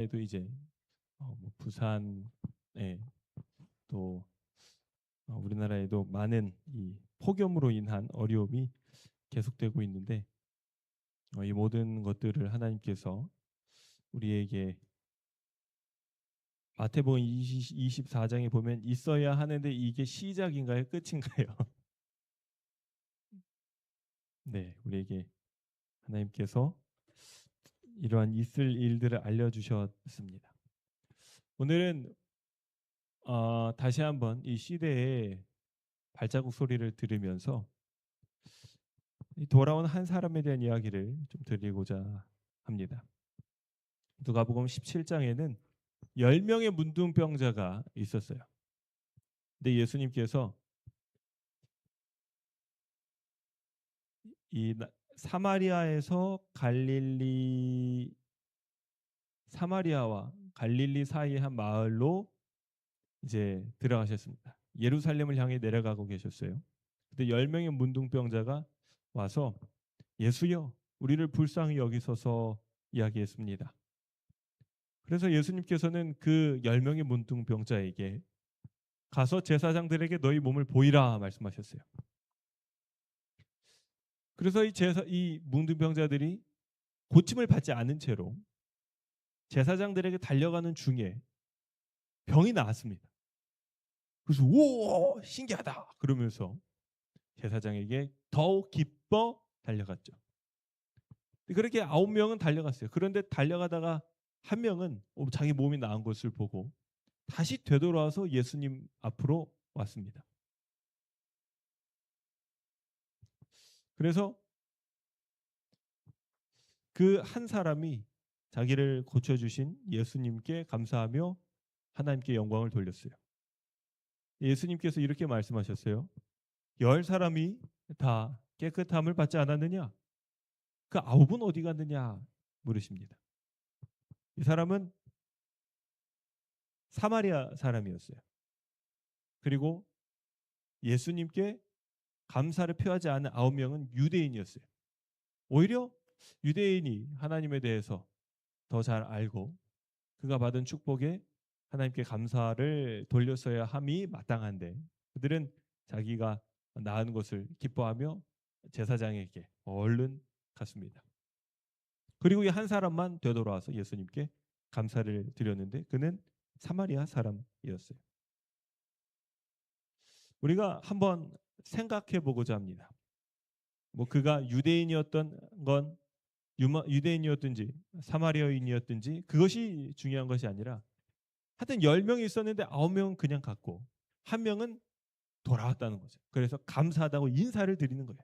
에도 이제 뭐 부산에 또 우리나라에도 많은 이 폭염으로 인한 어려움이 계속되고 있는데 이 모든 것들을 하나님께서 우리에게 마태복음 24장에 보면 있어야 하는데 이게 시작인가요? 끝인가요? 네, 우리에게 하나님께서 이러한 있을 일들을 알려주셨습니다. 오늘은 다시 한번 이 시대의 발자국 소리를 들으면서 돌아온 한 사람에 대한 이야기를 좀 드리고자 합니다. 누가복음 17장에는 10명의 문둥병자가 있었어요. 근데 예수님께서 이 사마리아에서 사마리아와 갈릴리 사이의 한 마을로 이제 들어가셨습니다. 예루살렘을 향해 내려가고 계셨어요. 근데 10명의 문둥병자가 와서 예수여 우리를 불쌍히 여기소서 이야기했습니다. 그래서 예수님께서는 그 10명의 문둥병자에게 가서 제사장들에게 너희 몸을 보이라 말씀하셨어요. 그래서 이 문둥병자들이 고침을 받지 않은 채로 제사장들에게 달려가는 중에 병이 나았습니다. 그래서 오 신기하다 그러면서 제사장에게 더욱 기뻐 달려갔죠. 그렇게 9명은 달려갔어요. 그런데 달려가다가 한 명은 자기 몸이 나은 것을 보고 다시 되돌아와서 예수님 앞으로 왔습니다. 그래서 그 한 사람이 자기를 고쳐주신 예수님께 감사하며 하나님께 영광을 돌렸어요. 예수님께서 이렇게 말씀하셨어요. 10사람이 다 깨끗함을 받지 않았느냐? 그 9은 어디 갔느냐? 물으십니다. 이 사람은 사마리아 사람이었어요. 그리고 예수님께 감사를 표하지 않은 9명은 유대인이었어요. 오히려 유대인이 하나님에 대해서 더 잘 알고 그가 받은 축복에 하나님께 감사를 돌렸어야 함이 마땅한데 그들은 자기가 나은 것을 기뻐하며 제사장에게 얼른 갔습니다. 그리고 이 한 사람만 되돌아와서 예수님께 감사를 드렸는데 그는 사마리아 사람이었어요. 우리가 한번 생각해 보고자 합니다. 뭐 그가 유대인이었던 건 유대인이었든지 사마리아인이었든지 그것이 중요한 것이 아니라 하여튼 10명이 있었는데 9명은 그냥 갔고 한 명은 돌아왔다는 거죠. 그래서 감사하다고 인사를 드리는 거예요.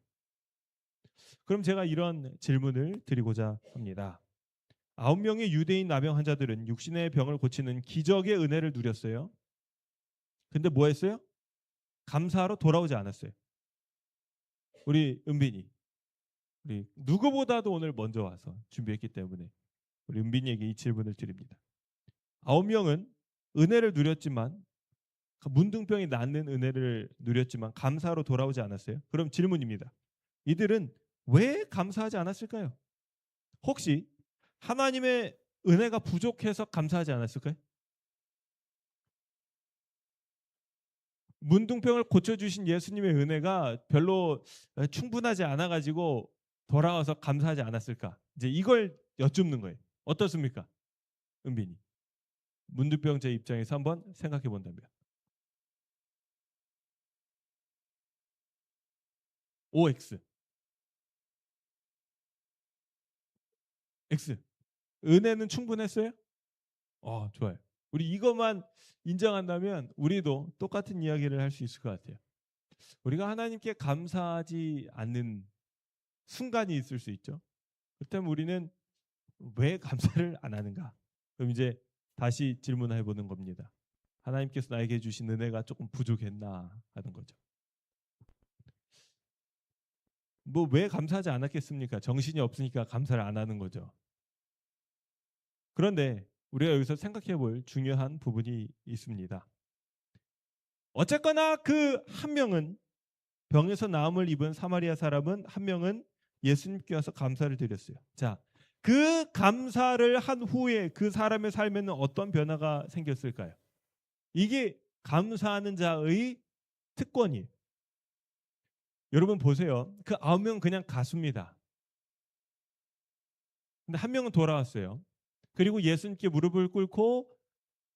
그럼 제가 이런 질문을 드리고자 합니다. 9명의 유대인 나병 환자들은 육신의 병을 고치는 기적의 은혜를 누렸어요. 근데 뭐 했어요? 감사하러 돌아오지 않았어요. 우리 은빈이 우리 누구보다도 오늘 먼저 와서 준비했기 때문에 우리 은빈이에게 이 질문을 드립니다. 9명은 은혜를 누렸지만 문둥병이 낫는 은혜를 누렸지만 감사로 돌아오지 않았어요. 그럼 질문입니다. 이들은 왜 감사하지 않았을까요? 혹시 하나님의 은혜가 부족해서 감사하지 않았을까요? 문둥병을 고쳐주신 예수님의 은혜가 별로 충분하지 않아가지고 돌아와서 감사하지 않았을까? 이제 이걸 여쭙는 거예요. 어떻습니까? 은빈이. 문둥병자 입장에서 한번 생각해 본다면. OX. X. 은혜는 충분했어요? 좋아요. 우리 이것만 인정한다면 우리도 똑같은 이야기를 할 수 있을 것 같아요. 우리가 하나님께 감사하지 않는 순간이 있을 수 있죠. 그렇다면 우리는 왜 감사를 안 하는가? 그럼 이제 다시 질문해 보는 겁니다. 하나님께서 나에게 주신 은혜가 조금 부족했나 하는 거죠. 뭐 왜 감사하지 않았겠습니까? 정신이 없으니까 감사를 안 하는 거죠. 그런데 우리가 여기서 생각해 볼 중요한 부분이 있습니다. 어쨌거나 그 한 명은 병에서 나음을 입은 사마리아 사람은 한 명은 예수님께 와서 감사를 드렸어요. 자, 그 감사를 한 후에 그 사람의 삶에는 어떤 변화가 생겼을까요? 이게 감사하는 자의 특권이에요. 여러분 보세요. 그 9명 그냥 가수입니다. 근데 한 명은 돌아왔어요. 그리고 예수님께 무릎을 꿇고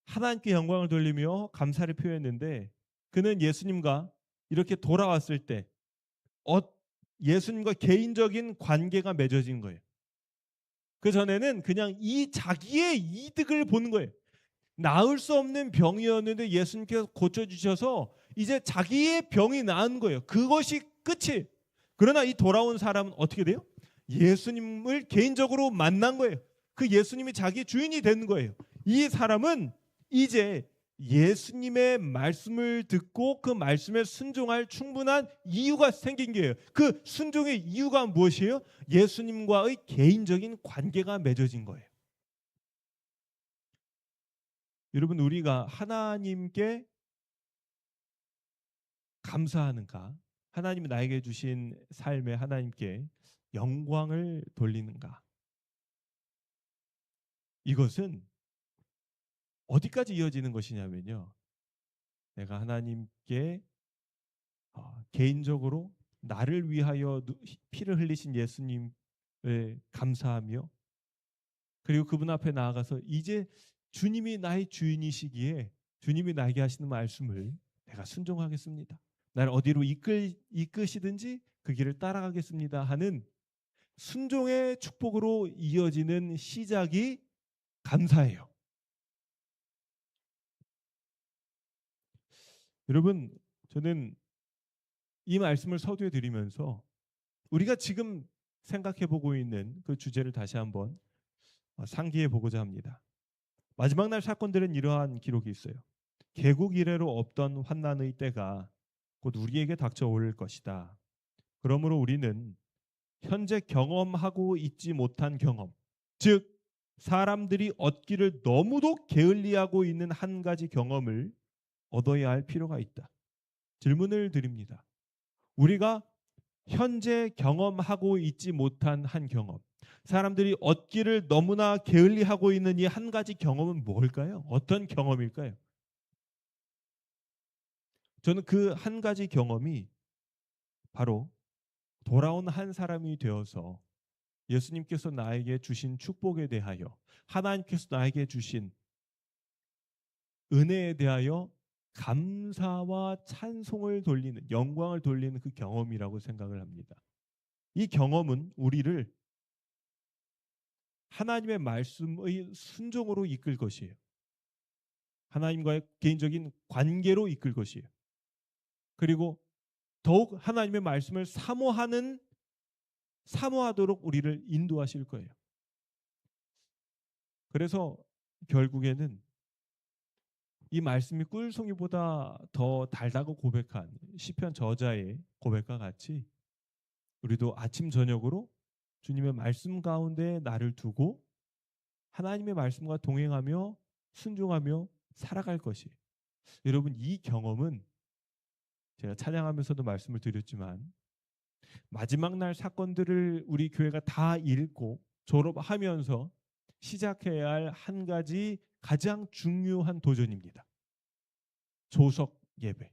하나님께 영광을 돌리며 감사를 표했는데 그는 예수님과 이렇게 돌아왔을 때 예수님과 개인적인 관계가 맺어진 거예요. 그 전에는 그냥 이 자기의 이득을 보는 거예요. 나을 수 없는 병이었는데 예수님께서 고쳐주셔서 이제 자기의 병이 나은 거예요. 그것이 끝이. 그러나 이 돌아온 사람은 어떻게 돼요? 예수님을 개인적으로 만난 거예요. 그 예수님이 자기 주인이 된 거예요. 이 사람은 이제 예수님의 말씀을 듣고 그 말씀에 순종할 충분한 이유가 생긴 거예요. 그 순종의 이유가 무엇이에요? 예수님과의 개인적인 관계가 맺어진 거예요. 여러분 우리가 하나님께 감사하는가? 하나님이 나에게 주신 삶에 하나님께 영광을 돌리는가? 이것은 어디까지 이어지는 것이냐면요. 내가 하나님께 개인적으로 나를 위하여 피를 흘리신 예수님을 감사하며 그리고 그분 앞에 나아가서 이제 주님이 나의 주인이시기에 주님이 나에게 하시는 말씀을 내가 순종하겠습니다. 나를 어디로 이끄시든지 그 길을 따라가겠습니다 하는 순종의 축복으로 이어지는 시작이 감사예요. 여러분 저는 이 말씀을 서두에 드리면서 우리가 지금 생각해 보고 있는 그 주제를 다시 한번 상기해 보고자 합니다. 마지막 날 사건들은 이러한 기록이 있어요. 개국 이래로 없던 환난의 때가 곧 우리에게 닥쳐올 것이다. 그러므로 우리는 현재 경험하고 있지 못한 경험, 즉 사람들이 얻기를 너무도 게을리하고 있는 한 가지 경험을 얻어야 할 필요가 있다. 질문을 드립니다. 우리가 현재 경험하고 있지 못한 한 경험, 사람들이 얻기를 너무나 게을리하고 있는 이 한 가지 경험은 뭘까요? 어떤 경험일까요? 저는 그 한 가지 경험이 바로 돌아온 한 사람이 되어서 예수님께서 나에게 주신 축복에 대하여 하나님께서 나에게 주신 은혜에 대하여 감사와 찬송을 돌리는 영광을 돌리는 그 경험이라고 생각을 합니다. 이 경험은 우리를 하나님의 말씀의 순종으로 이끌 것이에요. 하나님과의 개인적인 관계로 이끌 것이에요. 그리고 더욱 하나님의 말씀을 사모하도록 우리를 인도하실 거예요. 그래서 결국에는 이 말씀이 꿀송이보다 더 달다고 고백한 시편 저자의 고백과 같이 우리도 아침 저녁으로 주님의 말씀 가운데 나를 두고 하나님의 말씀과 동행하며 순종하며 살아갈 것이에요. 여러분 이 경험은 제가 찬양하면서도 말씀을 드렸지만 마지막 날 사건들을 우리 교회가 다 읽고 졸업하면서 시작해야 할 한 가지 가장 중요한 도전입니다. 조석 예배,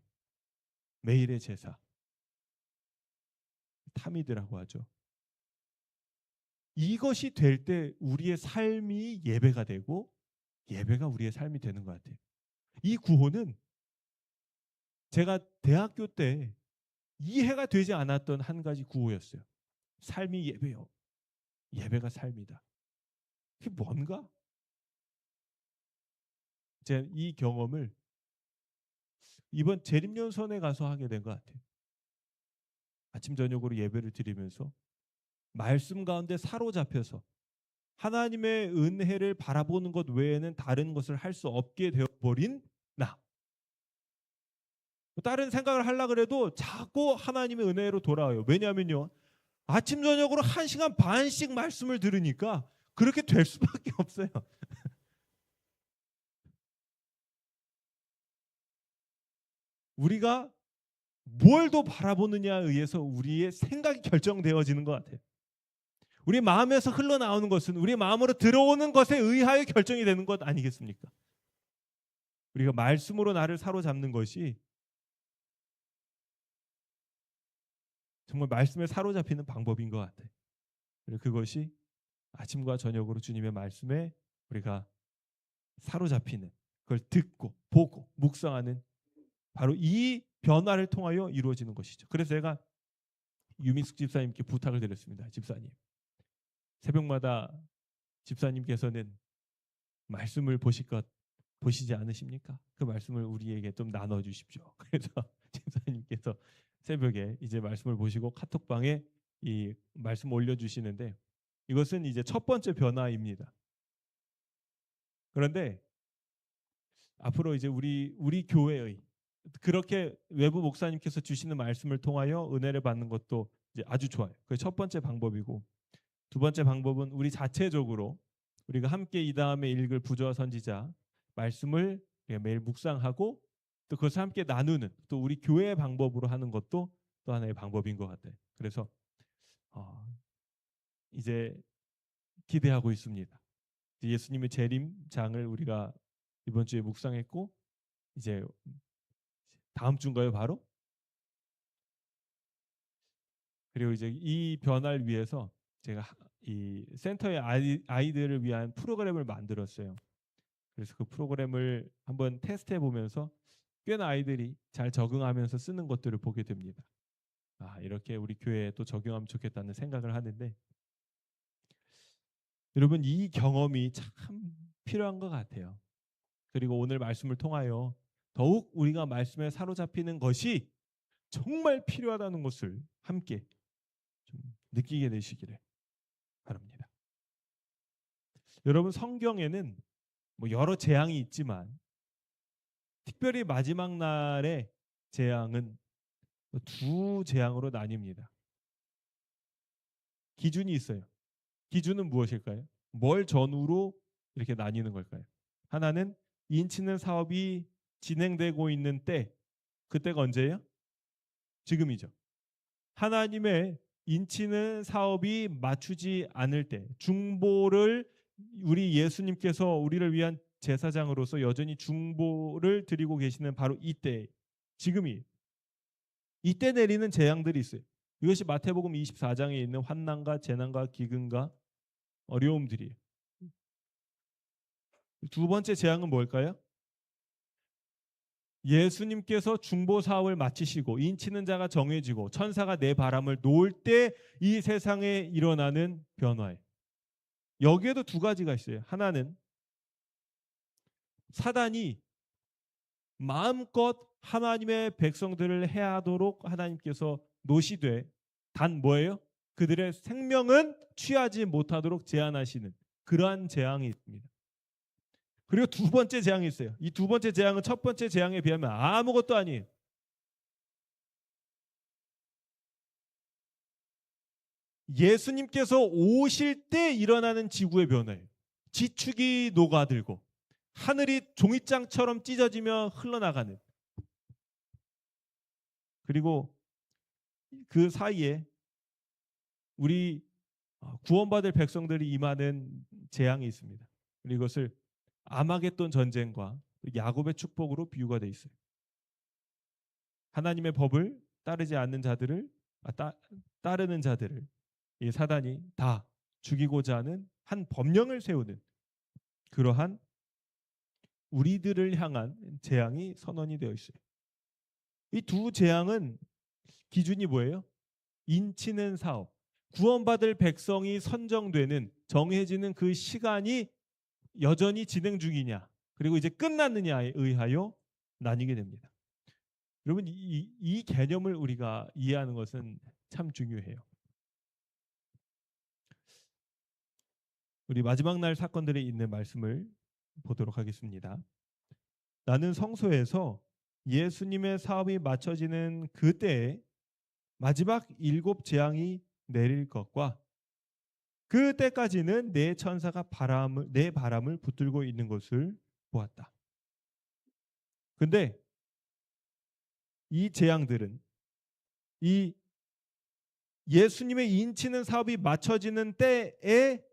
매일의 제사, 타미드라고 하죠. 이것이 될 때 우리의 삶이 예배가 되고 예배가 우리의 삶이 되는 것 같아요. 이 구호는 제가 대학교 때 이해가 되지 않았던 한 가지 구호였어요. 삶이 예배요. 예배가 삶이다. 그게 뭔가? 제가 이 경험을 이번 재림연선에 가서 하게 된 것 같아요. 아침 저녁으로 예배를 드리면서 말씀 가운데 사로잡혀서 하나님의 은혜를 바라보는 것 외에는 다른 것을 할 수 없게 되어버린 나. 다른 생각을 하려고 해도 자꾸 하나님의 은혜로 돌아와요. 왜냐하면요. 아침 저녁으로 1시간 반씩 말씀을 들으니까 그렇게 될 수밖에 없어요. 우리가 뭘 더 바라보느냐에 의해서 우리의 생각이 결정되어지는 것 같아요. 우리 마음에서 흘러나오는 것은 우리 마음으로 들어오는 것에 의하여 결정이 되는 것 아니겠습니까? 우리가 말씀으로 나를 사로잡는 것이 정말 말씀에 사로잡히는 방법인 것 같아요. 그리고 그것이 아침과 저녁으로 주님의 말씀에 우리가 사로잡히는, 그걸 듣고 보고 묵상하는 바로 이 변화를 통하여 이루어지는 것이죠. 그래서 제가 유민숙 집사님께 부탁을 드렸습니다. 집사님, 새벽마다 집사님께서는 말씀을 보시지 않으십니까? 그 말씀을 우리에게 좀 나눠 주십시오. 그래서 집사님께서 새벽에 이제 말씀을 보시고 카톡방에 이 말씀 올려 주시는데, 이것은 이제 첫 번째 변화입니다. 그런데 앞으로 이제 우리 교회의 그렇게 외부 목사님께서 주시는 말씀을 통하여 은혜를 받는 것도 이제 아주 좋아요. 그게 첫 번째 방법이고, 두 번째 방법은 우리 자체적으로 우리가 함께 이 다음에 읽을 부조와 선지자 말씀을 매일 묵상하고 또 그것을 함께 나누는, 또 우리 교회의 방법으로 하는 것도 또 하나의 방법인 것 같아요. 그래서 이제 기대하고 있습니다. 예수님의 재림장을 우리가 이번 주에 묵상했고, 이제 다음 주인가요, 바로? 그리고 이제 이 변화를 위해서 제가 이 센터의 아이들을 위한 프로그램을 만들었어요. 그래서 그 프로그램을 한번 테스트해 보면서 꽤나 아이들이 잘 적응하면서 쓰는 것들을 보게 됩니다. 이렇게 우리 교회에 또 적용하면 좋겠다는 생각을 하는데, 여러분 이 경험이 참 필요한 것 같아요. 그리고 오늘 말씀을 통하여 더욱 우리가 말씀에 사로잡히는 것이 정말 필요하다는 것을 함께 좀 느끼게 되시기를 바랍니다. 여러분 성경에는 뭐 여러 재앙이 있지만 특별히 마지막 날의 재앙은 두 재앙으로 나뉩니다. 기준이 있어요. 기준은 무엇일까요? 뭘 전후로 이렇게 나뉘는 걸까요? 하나는 인치는 사업이 진행되고 있는 때, 그때가 언제예요? 지금이죠. 하나님의 인치는 사업이 맞추지 않을 때, 중보를 우리 예수님께서 우리를 위한 제사장으로서 여전히 중보를 드리고 계시는 바로 이때, 지금이 이때 내리는 재앙들이 있어요. 이것이 마태복음 24장에 있는 환난과 재난과 기근과 어려움들이에요. 두 번째 재앙은 뭘까요? 예수님께서 중보 사업을 마치시고 인치는 자가 정해지고 천사가 내 바람을 놓을 때 이 세상에 일어나는 변화예요. 여기에도 두 가지가 있어요. 하나는 사단이 마음껏 하나님의 백성들을 해하도록 하나님께서 노시되, 단 뭐예요? 그들의 생명은 취하지 못하도록 제한하시는 그러한 재앙이 있습니다. 그리고 두 번째 재앙이 있어요. 이 두 번째 재앙은 첫 번째 재앙에 비하면 아무것도 아니에요. 예수님께서 오실 때 일어나는 지구의 변화예요. 지축이 녹아들고 하늘이 종이장처럼 찢어지며 흘러나가는, 그리고 그 사이에 우리 구원받을 백성들이 임하는 재앙이 있습니다. 그리고 이것을 아마겟돈 전쟁과 야곱의 축복으로 비유가 돼 있어요. 하나님의 법을 따르지 않는 자들을 따르는 자들을 이 사단이 다 죽이고자 하는 한 법령을 세우는 그러한 우리들을 향한 재앙이 선언이 되어 있어요. 이 두 재앙은 기준이 뭐예요? 인치는 사업, 구원받을 백성이 선정되는 정해지는 그 시간이 여전히 진행 중이냐, 그리고 이제 끝났느냐에 의하여 나뉘게 됩니다. 여러분 이 개념을 우리가 이해하는 것은 참 중요해요. 우리 마지막 날 사건들에 있는 말씀을 보도록 하겠습니다. 나는 성소에서 예수님의 사업이 맞춰지는 그때에 마지막 7 재앙이 내릴 것과 그때까지는 내 천사가 내 바람을 붙들고 있는 것을 보았다. 근데 이 재앙들은 이 예수님의 인치는 사업이 맞춰지는 때에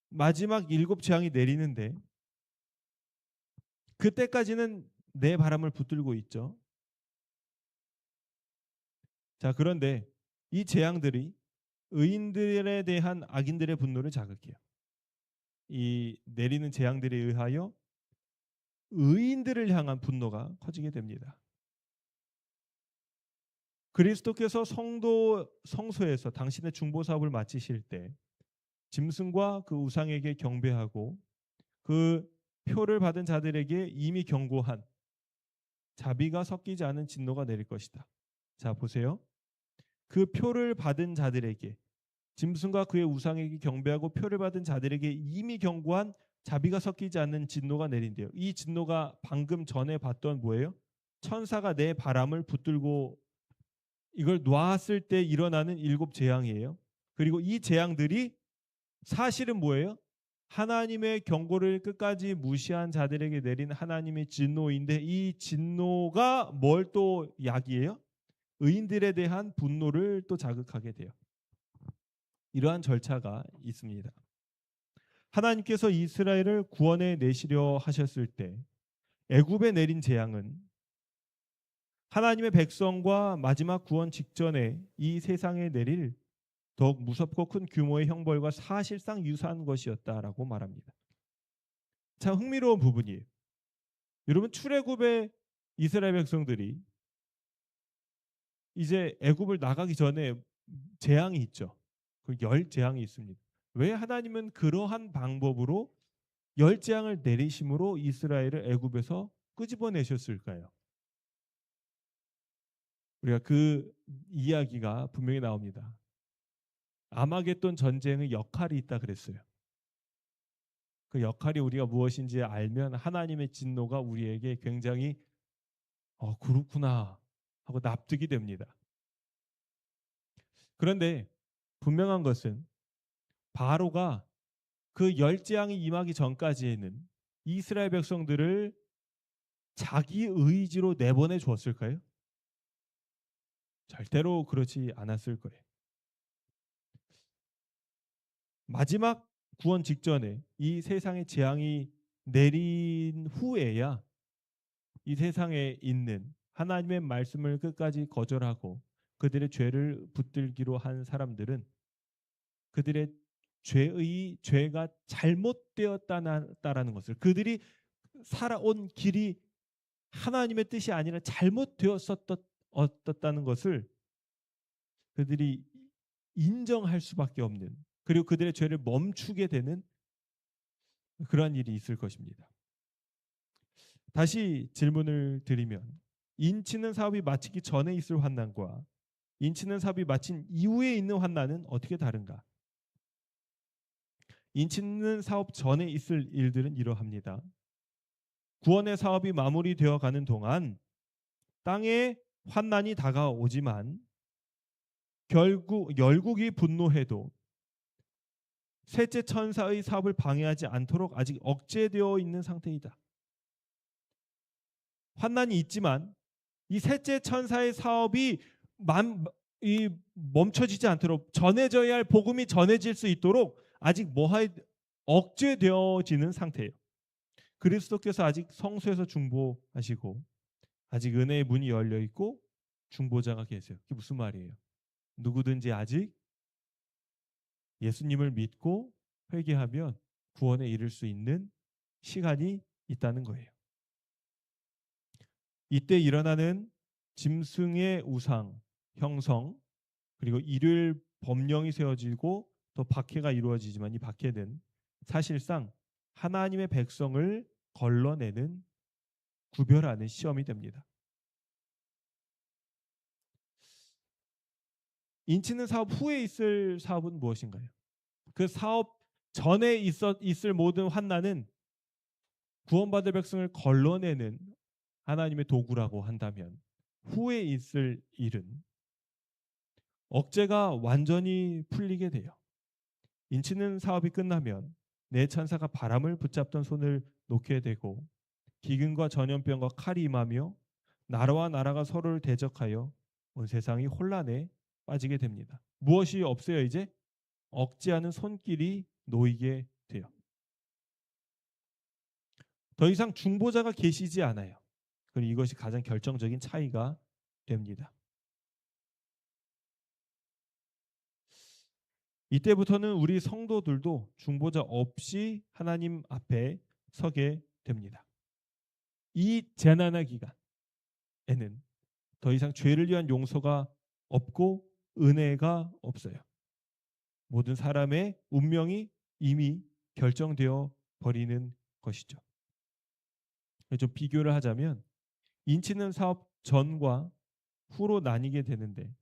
마지막 7재앙이 내리는데 그때까지는 내 바람을 붙들고 있죠. 자, 그런데 이 재앙들이 의인들에 대한 악인들의 분노를 자극해요. 이 내리는 재앙들에 의하여 의인들을 향한 분노가 커지게 됩니다. 그리스도께서 성소에서 당신의 중보 사업을 마치실 때 짐승과 그 우상에게 경배하고 그 표를 받은 자들에게 이미 경고한 자비가 섞이지 않은 진노가 내릴 것이다. 자, 보세요. 그 표를 받은 자들에게, 짐승과 그의 우상에게 경배하고 표를 받은 자들에게 이미 경고한 자비가 섞이지 않는 진노가 내린대요. 이 진노가 방금 전에 봤던 뭐예요? 천사가 내 바람을 붙들고 이걸 놨을 때 일어나는 7재앙이에요. 그리고 이 재앙들이 사실은 뭐예요? 하나님의 경고를 끝까지 무시한 자들에게 내린 하나님의 진노인데, 이 진노가 뭘 또 약이에요? 의인들에 대한 분노를 또 자극하게 돼요. 이러한 절차가 있습니다. 하나님께서 이스라엘을 구원해 내시려 하셨을 때 애굽에 내린 재앙은 하나님의 백성과 마지막 구원 직전에 이 세상에 내릴 더욱 무섭고 큰 규모의 형벌과 사실상 유사한 것이었다라고 말합니다. 참 흥미로운 부분이에요. 여러분, 출애굽의 이스라엘 백성들이 이제 애굽을 나가기 전에 재앙이 있죠. 그 열 재앙이 있습니다. 왜 하나님은 그러한 방법으로 열 재앙을 내리심으로 이스라엘을 애굽에서 끄집어내셨을까요? 우리가 그 이야기가 분명히 나옵니다. 아마겟돈 전쟁의 역할이 있다 그랬어요. 그 역할이 우리가 무엇인지 알면 하나님의 진노가 우리에게 굉장히 그렇구나 하고 납득이 됩니다. 그런데 분명한 것은 바로가 그 열재앙이 임하기 전까지에는 이스라엘 백성들을 자기 의지로 내보내 주었을까요? 절대로 그렇지 않았을 거예요. 마지막 구원 직전에 이 세상의 재앙이 내린 후에야 이 세상에 있는 하나님의 말씀을 끝까지 거절하고 그들의 죄를 붙들기로 한 사람들은 그들의 죄가 잘못되었다라는 것을, 그들이 살아온 길이 하나님의 뜻이 아니라 잘못되었었다는 것을 그들이 인정할 수밖에 없는, 그리고 그들의 죄를 멈추게 되는 그러한 일이 있을 것입니다. 다시 질문을 드리면, 인치는 사업이 마치기 전에 있을 환난과 인치는 사업이 마친 이후에 있는 환난은 어떻게 다른가? 인치는 사업 전에 있을 일들은 이러합니다. 구원의 사업이 마무리되어 가는 동안 땅에 환난이 다가오지만 결국 열국이 분노해도 셋째 천사의 사업을 방해하지 않도록 아직 억제되어 있는 상태이다. 환난이 있지만 이 셋째 천사의 사업이 멈춰지지 않도록, 전해져야 할 복음이 전해질 수 있도록 아직 억제되어지는 상태예요. 그리스도께서 아직 성소에서 중보하시고 아직 은혜의 문이 열려 있고 중보자가 계세요. 그게 무슨 말이에요? 누구든지 아직 예수님을 믿고 회개하면 구원에 이를 수 있는 시간이 있다는 거예요. 이때 일어나는 짐승의 우상, 형성, 그리고 일요일 법령이 세워지고 또 박해가 이루어지지만 이 박해는 사실상 하나님의 백성을 걸러내는, 구별하는 시험이 됩니다. 인치는 사업 후에 있을 사업은 무엇인가요? 그 사업 전에 있을 모든 환난은 구원받을 백성을 걸러내는 하나님의 도구라고 한다면, 후에 있을 일은 억제가 완전히 풀리게 돼요. 인치는 사업이 끝나면 내 천사가 바람을 붙잡던 손을 놓게 되고 기근과 전염병과 칼이 임하며 나라와 나라가 서로를 대적하여 온 세상이 혼란에 빠지게 됩니다. 무엇이 없어요? 이제 억제하는 손길이 놓이게 돼요. 더 이상 중보자가 계시지 않아요. 그리고 이것이 가장 결정적인 차이가 됩니다. 이때부터는 우리 성도들도 중보자 없이 하나님 앞에 서게 됩니다. 이 재난의 기간에는 더 이상 죄를 위한 용서가 없고 은혜가 없어요. 모든 사람의 운명이 이미 결정되어 버리는 것이죠. 좀 비교를 하자면 인치는 사업 전과 후로 나뉘게 되는데,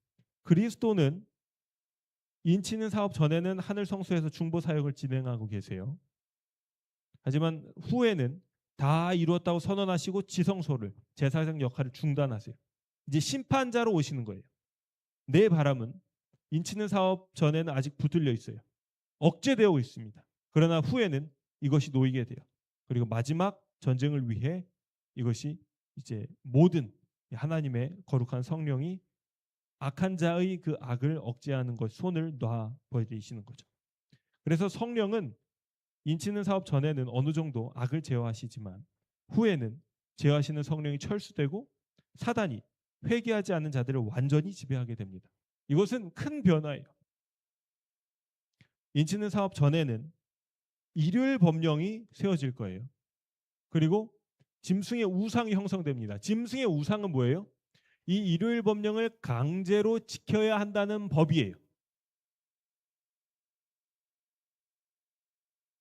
그리스도는 인치는 사업 전에는 하늘 성소에서 중보 사역을 진행하고 계세요. 하지만 후에는 다 이루었다고 선언하시고 지성소를, 제사장 역할을 중단하세요. 이제 심판자로 오시는 거예요. 내 바람은 인치는 사업 전에는 아직 붙들려 있어요. 억제되어 있습니다. 그러나 후에는 이것이 놓이게 돼요. 그리고 마지막 전쟁을 위해 이것이 이제 모든 하나님의 거룩한 성령이 악한 자의 그 악을 억제하는 것, 손을 놔 버리시는 거죠. 그래서 성령은 인치는 사업 전에는 어느 정도 악을 제어하시지만 후에는 제어하시는 성령이 철수되고 사단이 회개하지 않는 자들을 완전히 지배하게 됩니다. 이것은 큰 변화예요. 인치는 사업 전에는 일요일 법령이 세워질 거예요. 그리고 짐승의 우상이 형성됩니다. 짐승의 우상은 뭐예요? 이 일요일 법령을 강제로 지켜야 한다는 법이에요.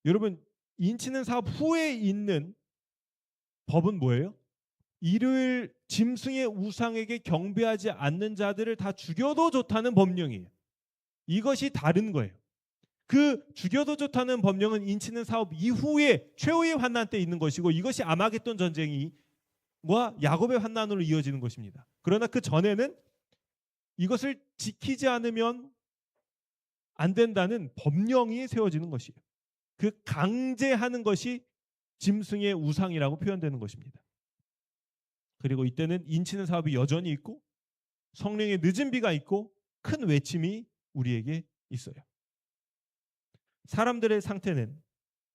여러분, 인치는 사업 후에 있는 법은 뭐예요? 일요일 짐승의 우상에게 경배하지 않는 자들을 다 죽여도 좋다는 법령이에요. 이것이 다른 거예요. 그 죽여도 좋다는 법령은 인치는 사업 이후에 최후의 환난 때 있는 것이고, 이것이 아마겟돈 전쟁이 야곱의 환난으로 이어지는 것입니다. 그러나 그 전에는 이것을 지키지 않으면 안 된다는 법령이 세워지는 것이에요. 그 강제하는 것이 짐승의 우상이라고 표현되는 것입니다. 그리고 이때는 인치는 사업이 여전히 있고 성령의 늦은 비가 있고 큰 외침이 우리에게 있어요. 사람들의 상태는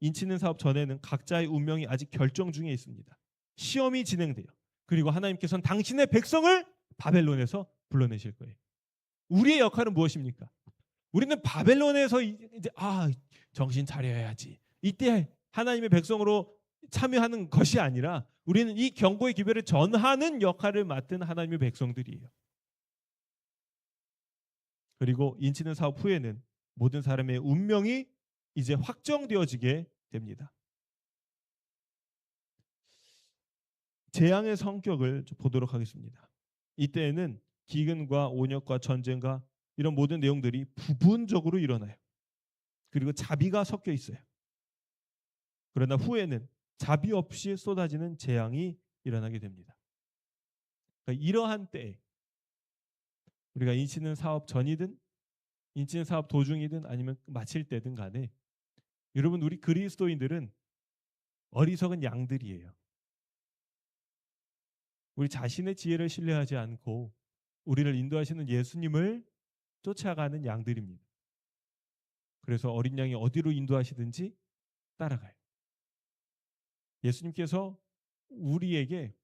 인치는 사업 전에는 각자의 운명이 아직 결정 중에 있습니다. 시험이 진행돼요. 그리고 하나님께서는 당신의 백성을 바벨론에서 불러내실 거예요. 우리의 역할은 무엇입니까? 우리는 바벨론에서 이제 정신 차려야지. 이때 하나님의 백성으로 참여하는 것이 아니라 우리는 이 경고의 기별을 전하는 역할을 맡은 하나님의 백성들이에요. 그리고 인치는 사업 후에는 모든 사람의 운명이 이제 확정되어지게 됩니다. 재앙의 성격을 보도록 하겠습니다. 이때에는 기근과 온역과 전쟁과 이런 모든 내용들이 부분적으로 일어나요. 그리고 자비가 섞여 있어요. 그러나 후에는 자비 없이 쏟아지는 재앙이 일어나게 됩니다. 그러니까 이러한 때에 우리가 인치는 사업 전이든 인치는 사업 도중이든 아니면 마칠 때든 간에, 여러분, 우리 그리스도인들은 어리석은 양들이에요. 우리 자신의 지혜를 신뢰하지 않고 우리를 인도하시는 예수님을 쫓아가는 양들입니다. 그래서 어린 양이 어디로 인도하시든지 따라가요. 예수님께서 우리에게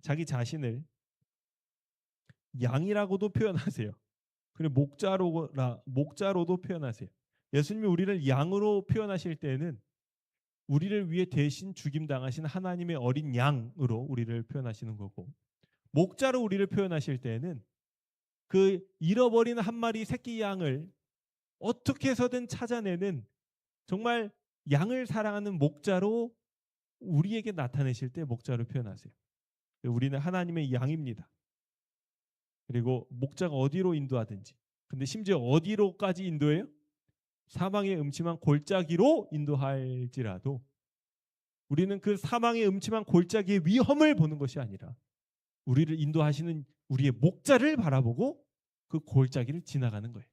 자기 자신을 양이라고도 표현하세요. 그리고 목자로도 표현하세요. 예수님이 우리를 양으로 표현하실 때는 우리를 위해 대신 죽임당하신 하나님의 어린 양으로 우리를 표현하시는 거고, 목자로 우리를 표현하실 때는 그 잃어버린 한 마리 새끼 양을 어떻게 해서든 찾아내는 정말 양을 사랑하는 목자로 우리에게 나타내실 때 목자로 표현하세요. 우리는 하나님의 양입니다. 그리고 목자가 어디로 인도하든지, 근데 심지어 어디로까지 인도해요? 사망의 음침한 골짜기로 인도할지라도 우리는 그 사망의 음침한 골짜기의 위험을 보는 것이 아니라 우리를 인도하시는 우리의 목자를 바라보고 그 골짜기를 지나가는 거예요.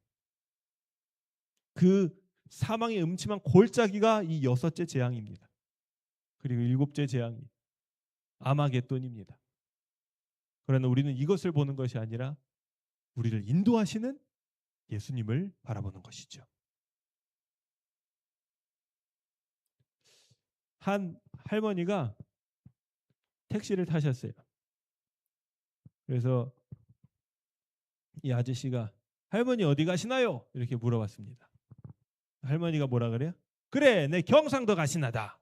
그 사망의 음침한 골짜기가 이 6째 재앙입니다. 그리고 7째 재앙이 아마겟돈입니다. 그러나 우리는 이것을 보는 것이 아니라 우리를 인도하시는 예수님을 바라보는 것이죠. 한 할머니가 택시를 타셨어요. 그래서 이 아저씨가 할머니 어디 가시나요? 이렇게 물어봤습니다. 할머니가 뭐라 그래요? 그래, 내 경상도 가시나다.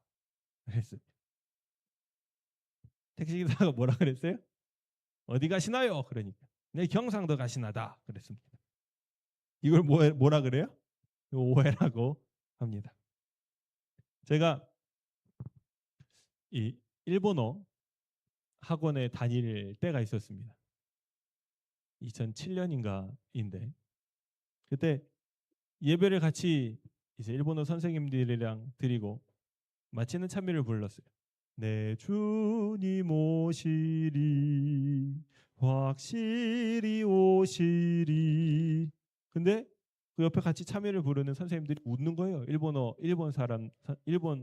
그랬어요. 택시기사가 뭐라 그랬어요? 어디 가시나요? 그러니까 내 경상도 가시나다. 그랬습니다. 이걸 뭐라 그래요? 오해라고 합니다. 제가 이 일본어 학원에 다닐 때가 있었습니다. 2007년인가인데 그때 예배를 같이 이제 일본어 선생님들이랑 드리고 마치는 찬미를 불렀어요. 내 주님 오시리 확실히 오시리. 근데 그 옆에 같이 참여를 부르는 선생님들이 웃는 거예요. 일본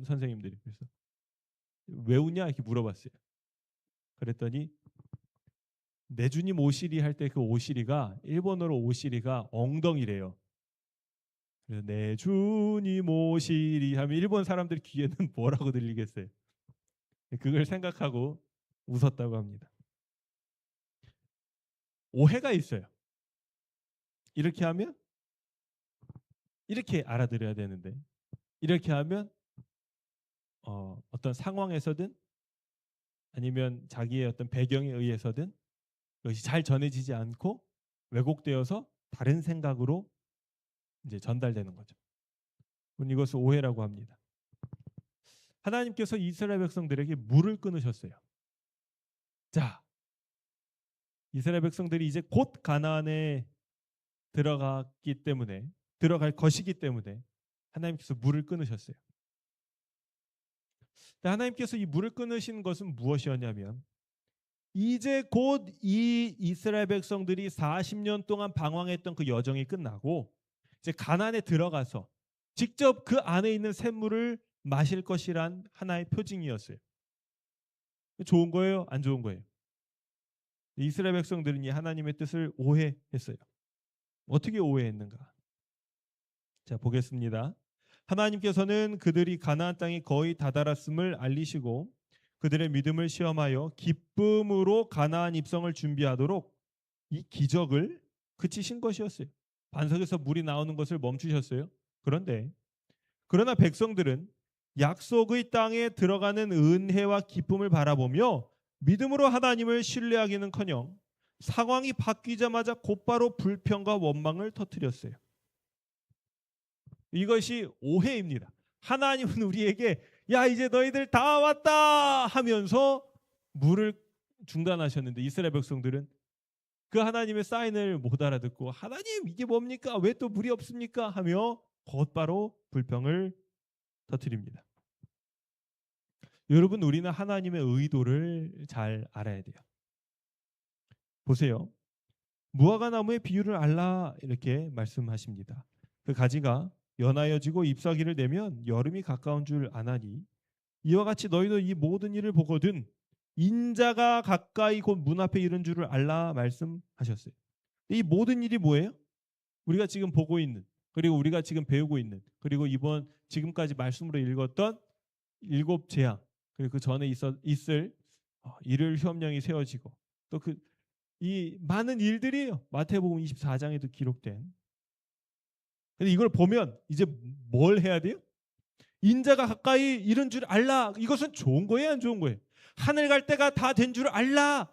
선생님들이. 그래서 왜 웃냐 이렇게 물어봤어요. 그랬더니 내 주님 오시리 할 때 그 오시리가 일본어로 오시리가 엉덩이래요. 그래서 내 주님 오시리 하면 일본 사람들 귀에는 뭐라고 들리겠어요? 그걸 생각하고 웃었다고 합니다. 오해가 있어요. 이렇게 하면 이렇게 알아들어야 되는데 이렇게 하면 어떤 상황에서든 아니면 자기의 어떤 배경에 의해서든 그것이 잘 전해지지 않고 왜곡되어서 다른 생각으로 이제 전달되는 거죠. 이것을 오해라고 합니다. 하나님께서 이스라엘 백성들에게 물을 끊으셨어요. 자, 이스라엘 백성들이 이제 곧 가나안에 들어갈 것이기 때문에 하나님께서 물을 끊으셨어요. 하나님께서 이 물을 끊으신 것은 무엇이었냐면 이제 곧 이 이스라엘 백성들이 40년 동안 방황했던 그 여정이 끝나고 이제 가나안에 들어가서 직접 그 안에 있는 샘물을 마실 것이란 하나의 표징이었어요. 좋은 거예요? 안 좋은 거예요? 이스라엘 백성들은 이 하나님의 뜻을 오해했어요. 어떻게 오해했는가? 자, 보겠습니다. 하나님께서는 그들이 가나안 땅이 거의 다다랐음을 알리시고 그들의 믿음을 시험하여 기쁨으로 가나안 입성을 준비하도록 이 기적을 그치신 것이었어요. 반석에서 물이 나오는 것을 멈추셨어요. 그러나 백성들은 약속의 땅에 들어가는 은혜와 기쁨을 바라보며 믿음으로 하나님을 신뢰하기는커녕 상황이 바뀌자마자 곧바로 불평과 원망을 터뜨렸어요. 이것이 오해입니다. 하나님은 우리에게 야 이제 너희들 다 왔다 하면서 물을 중단하셨는데 이스라엘 백성들은 그 하나님의 사인을 못 알아듣고 하나님 이게 뭡니까? 왜 또 물이 없습니까? 하며 곧바로 불평을 터뜨립니다. 여러분 우리는 하나님의 의도를 잘 알아야 돼요. 보세요. 무화과 나무의 비유를 알라 이렇게 말씀하십니다. 그 가지가 연하여지고 잎사귀를 내면 여름이 가까운 줄 아나니 이와 같이 너희도 이 모든 일을 보거든 인자가 가까이 곧 문 앞에 이른 줄을 알라 말씀하셨어요. 이 모든 일이 뭐예요? 우리가 지금 보고 있는 그리고 우리가 지금 배우고 있는 그리고 지금까지 말씀으로 읽었던 7 재앙 그리고 그 전에 있을 일을 휴업령이 세워지고 또 이 많은 일들이에요. 마태복음 24장에도 기록된. 근데 이걸 보면 이제 뭘 해야 돼요? 인자가 가까이 이른 줄 알라. 이것은 좋은 거예요, 안 좋은 거예요? 하늘 갈 때가 다 된 줄 알라.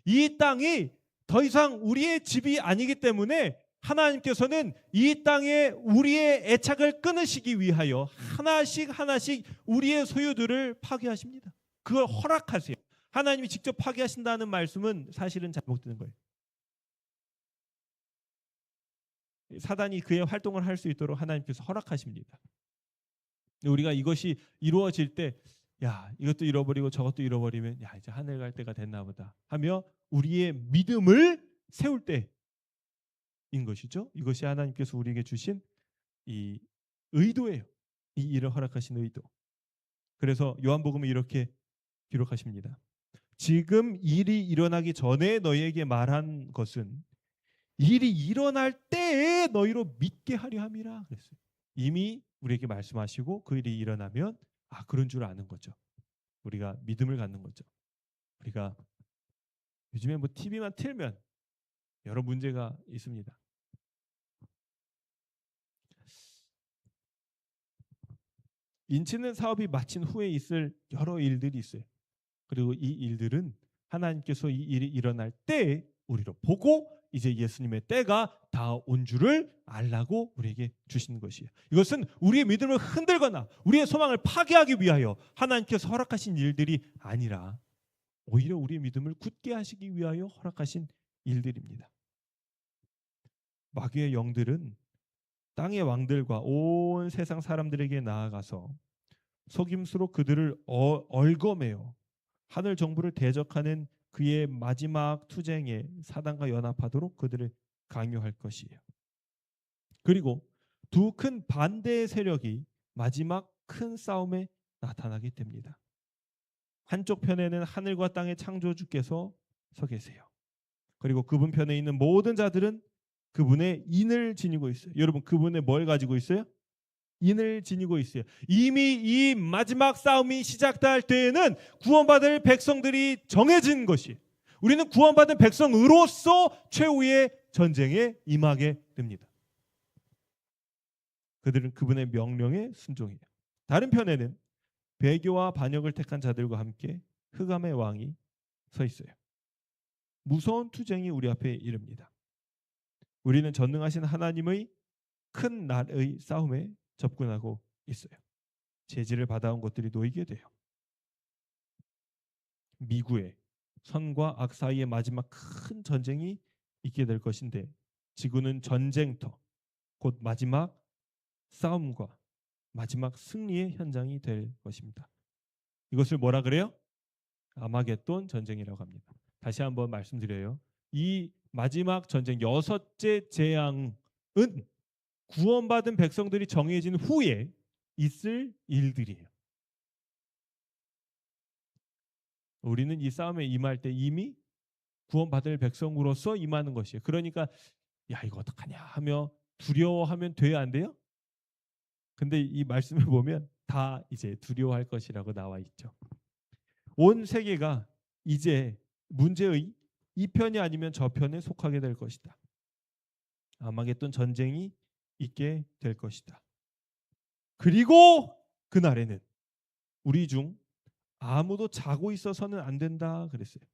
이 땅이 더 이상 우리의 집이 아니기 때문에 하나님께서는 이 땅에 우리의 애착을 끊으시기 위하여 하나씩 우리의 소유들을 파괴하십니다. 그걸 허락하세요. 하나님이 직접 파괴하신다는 말씀은 사실은 잘못되는 거예요. 사단이 그의 활동을 할 수 있도록 하나님께서 허락하십니다. 우리가 이것이 이루어질 때 야 이것도 잃어버리고 저것도 잃어버리면 야 이제 하늘 갈 때가 됐나 보다 하며 우리의 믿음을 세울 때인 것이죠. 이것이 하나님께서 우리에게 주신 이 의도예요. 이 일을 허락하신 의도. 그래서 요한복음은 이렇게 기록하십니다. 지금 일이 일어나기 전에 너희에게 말한 것은 일이 일어날 때에 너희로 믿게 하려 함이라 그랬어요. 이미 우리에게 말씀하시고 그 일이 일어나면 그런 줄 아는 거죠. 우리가 믿음을 갖는 거죠. 우리가 요즘에 뭐 TV만 틀면 여러 문제가 있습니다. 인치는 사업이 마친 후에 있을 여러 일들이 있어요. 그리고 이 일들은 하나님께서 이 일이 일어날 때 우리로 보고 이제 예수님의 때가 다 온 줄을 알라고 우리에게 주시는 것이에요. 이것은 우리의 믿음을 흔들거나 우리의 소망을 파괴하기 위하여 하나님께서 허락하신 일들이 아니라 오히려 우리의 믿음을 굳게 하시기 위하여 허락하신 일들입니다. 마귀의 영들은 땅의 왕들과 온 세상 사람들에게 나아가서 속임수로 그들을 얽어매어 하늘 정부를 대적하는 그의 마지막 투쟁에 사단과 연합하도록 그들을 강요할 것이에요. 그리고 두 큰 반대의 세력이 마지막 큰 싸움에 나타나게 됩니다. 한쪽 편에는 하늘과 땅의 창조주께서 서 계세요. 그리고 그분 편에 있는 모든 자들은 그분의 인을 지니고 있어요. 여러분, 그분의 뭘 가지고 있어요? 인을 지니고 있어요. 이미 이 마지막 싸움이 시작될 때에는 구원받을 백성들이 정해진 것이, 우리는 구원받은 백성으로서 최후의 전쟁에 임하게 됩니다. 그들은 그분의 명령에 순종해요. 다른 편에는 배교와 반역을 택한 자들과 함께 흑암의 왕이 서 있어요. 무서운 투쟁이 우리 앞에 이릅니다. 우리는 전능하신 하나님의 큰 날의 싸움에 접근하고 있어요. 제지를 받아온 것들이 놓이게 돼요. 미구의 선과 악 사이의 마지막 큰 전쟁이 있게 될 것인데, 지구는 전쟁터, 곧 마지막 싸움과 마지막 승리의 현장이 될 것입니다. 이것을 뭐라 그래요? 아마겟돈 전쟁이라고 합니다. 다시 한번 말씀드려요. 이 마지막 전쟁, 여섯째 재앙은 구원받은 백성들이 정해진 후에 있을 일들이에요. 우리는 이 싸움에 임할 때 이미 구원받을 백성으로서 임하는 것이에요. 그러니까 야, 이거 어떡하냐 하며 두려워하면 돼야 안 돼요? 근데 이 말씀을 보면 다 이제 두려워할 것이라고 나와 있죠. 온 세계가 이제 문제의 이 편이 아니면 저 편에 속하게 될 것이다. 아마겟돈 전쟁이 있게 될 것이다. 그리고 그날에는 우리 중 아무도 자고 있어서는 안 된다 그랬어요.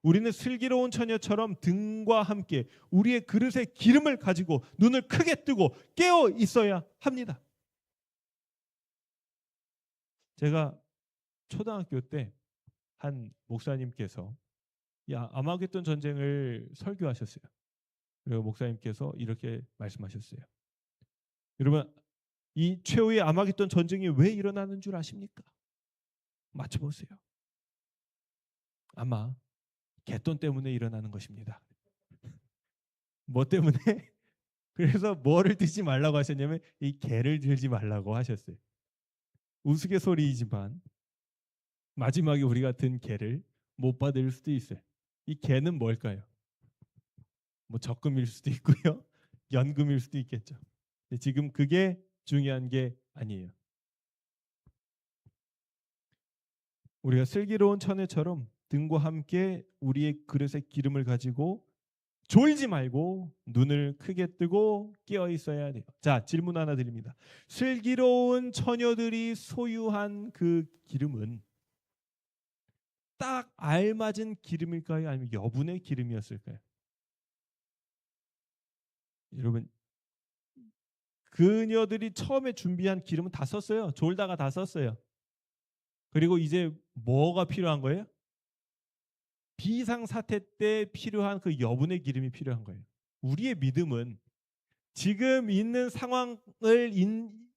우리는 슬기로운 처녀처럼 등과 함께 우리의 그릇에 기름을 가지고 눈을 크게 뜨고 깨어 있어야 합니다. 제가 초등학교 때 한 목사님께서 아마겟돈 전쟁을 설교하셨어요. 그리고 목사님께서 이렇게 말씀하셨어요. 여러분, 이 최후의 아마겟돈 전쟁이 왜 일어나는 줄 아십니까? 맞춰보세요. 아마 갯돈 때문에 일어나는 것입니다. 뭐 때문에? 그래서 뭐를 들지 말라고 하셨냐면 이 개를 들지 말라고 하셨어요. 우스갯소리이지만 마지막에 우리가 든 개를 못 받을 수도 있어요. 이 개는 뭘까요? 뭐 적금일 수도 있고요. 연금일 수도 있겠죠. 근데 지금 그게 중요한 게 아니에요. 우리가 슬기로운 처녀처럼 등과 함께 우리의 그릇에 기름을 가지고 졸지 말고 눈을 크게 뜨고 깨어 있어야 돼요. 자, 질문 하나 드립니다. 슬기로운 처녀들이 소유한 그 기름은 딱 알맞은 기름일까요? 아니면 여분의 기름이었을까요? 여러분, 그녀들이 처음에 준비한 기름은 다 썼어요. 졸다가 다 썼어요. 그리고 이제 뭐가 필요한 거예요? 비상사태 때 필요한 그 여분의 기름이 필요한 거예요. 우리의 믿음은 지금 있는 상황을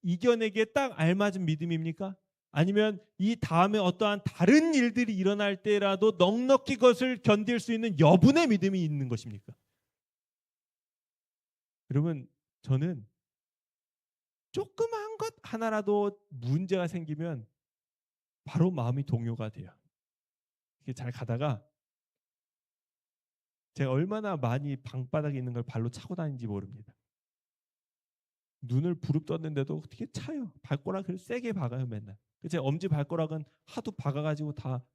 이겨내기에 딱 알맞은 믿음입니까? 아니면 이 다음에 어떠한 다른 일들이 일어날 때라도 넉넉히 그것을 견딜 수 있는 여분의 믿음이 있는 것입니까? 여러분, 저는 조그만 것 하나라도 문제가 생기면 바로 마음이 동요가 돼요. 이게 잘 가다가 제가 얼마나 많이 방바닥에 있는 걸 발로 차고 다니는지 모릅니다. 눈을 부릅떴는데도 어떻게 차요? 발가락을 세게 박아요 맨날. 제 엄지 발가락은 하도 박아가지고 다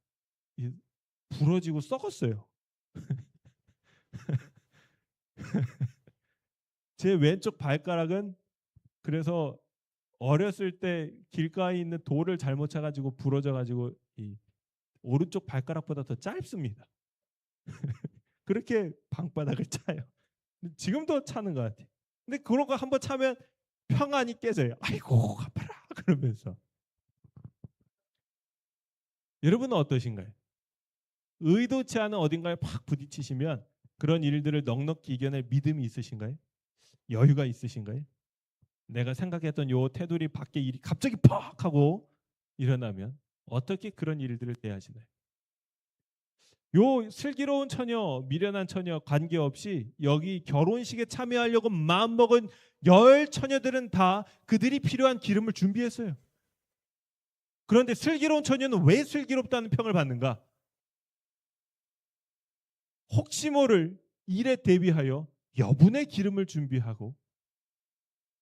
부러지고 썩었어요. 제 왼쪽 발가락은 그래서 어렸을 때 길가에 있는 돌을 잘못 차가지고 부러져가지고 이 오른쪽 발가락보다 더 짧습니다. 그렇게 방바닥을 차요. 지금도 차는 것 같아요. 근데 그런 거 한번 차면 평안이 깨져요. 아이고 아파라 그러면서. 여러분은 어떠신가요? 의도치 않은 어딘가에 팍 부딪히시면 그런 일들을 넉넉히 이겨낼 믿음이 있으신가요? 여유가 있으신가요? 내가 생각했던 요 테두리 밖에 일이 갑자기 팍 하고 일어나면 어떻게 그런 일들을 대하시나요? 요 슬기로운 처녀, 미련한 처녀 관계없이 여기 결혼식에 참여하려고 마음먹은 10 처녀들은 다 그들이 필요한 기름을 준비했어요. 그런데 슬기로운 처녀는 왜 슬기롭다는 평을 받는가? 혹시 모를 일에 대비하여 여분의 기름을 준비하고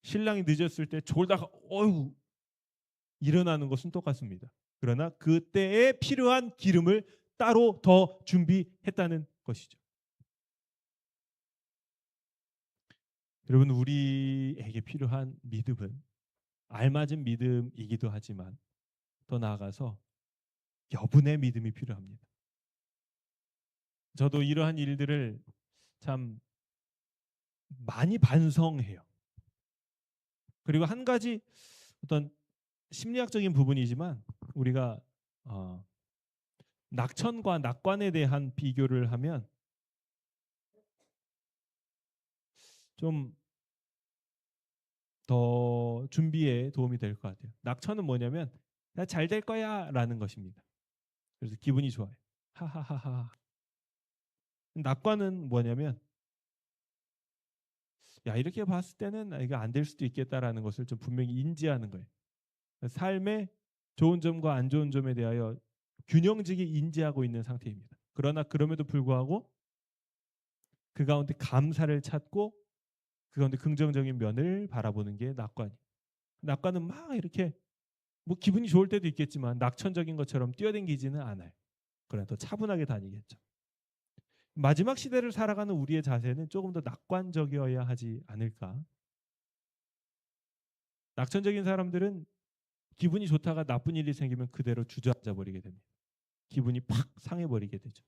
신랑이 늦었을 때 졸다가 어휴 일어나는 것은 똑같습니다. 그러나 그때에 필요한 기름을 따로 더 준비했다는 것이죠. 여러분 우리에게 필요한 믿음은 알맞은 믿음이기도 하지만 더 나아가서 여분의 믿음이 필요합니다. 저도 이러한 일들을 참 많이 반성해요. 그리고 한 가지 어떤 심리학적인 부분이지만 우리가 낙천과 낙관에 대한 비교를 하면 좀 더 준비에 도움이 될 것 같아요. 낙천은 뭐냐면 나 잘 될 거야 라는 것입니다. 그래서 기분이 좋아요. 하하하하. 낙관은 뭐냐면 야 이렇게 봤을 때는 이거 안 될 수도 있겠다라는 것을 좀 분명히 인지하는 거예요. 삶의 좋은 점과 안 좋은 점에 대하여 균형지게 인지하고 있는 상태입니다. 그러나 그럼에도 불구하고 그 가운데 감사를 찾고 그 가운데 긍정적인 면을 바라보는 게 낙관이에요. 낙관은 막 이렇게 뭐 기분이 좋을 때도 있겠지만 낙천적인 것처럼 뛰어댕기지는 않아요. 그러나 더 차분하게 다니겠죠. 마지막 시대를 살아가는 우리의 자세는 조금 더 낙관적이어야 하지 않을까. 낙천적인 사람들은 기분이 좋다가 나쁜 일이 생기면 그대로 주저앉아 버리게 됩니다. 기분이 팍 상해버리게 되죠.